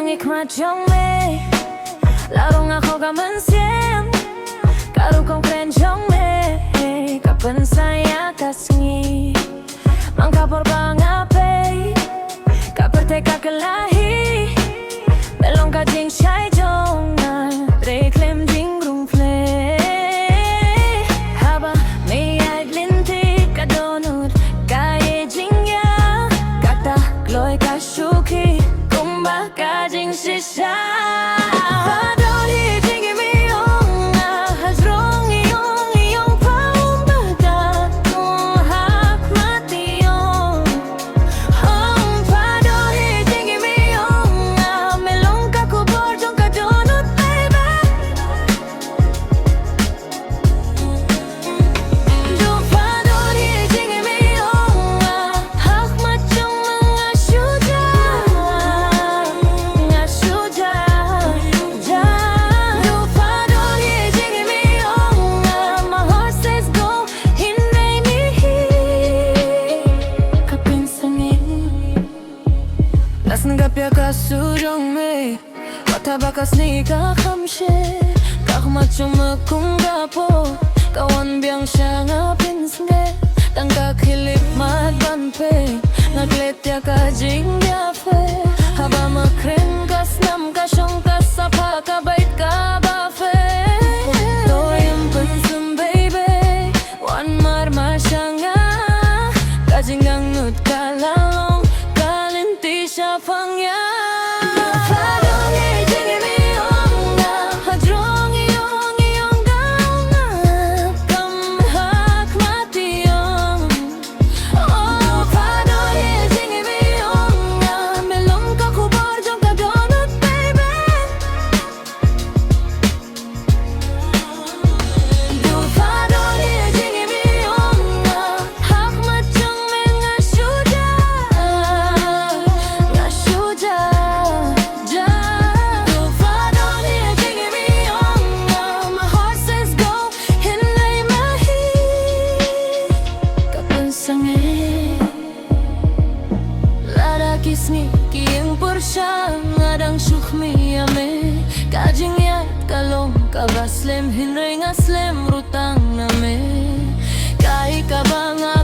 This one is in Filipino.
hikmat trong mê Larong ako kamansiam Karong kong kren trong mê Kapan saya kasngi Mangkapor bang ape Kaperte kakalahi Belong ka ding syai jong na Reklem ding rung fle Haba may ad linti kadonut Kaye jing ya Kata gloy kashuki Kumba ka ding shisha Nagapya ka surong me Wataba ka snika kamshe Kakmachong makung gapo Kawan biyang siya nga pinsnge Tangka kilip madbanpe Nagletya ka jing yafe Haba makren kas nam ka syong kasapa Kabait ka bafe Toyang pansum baby Wan marma siya nga Kajing ang nut ka lalong Kalinti siya pang ya Kisni kiyang porsya ngadang syukmi ame Kajing yat kalong kabaslem hinray nga slem rutang name Kai kabanga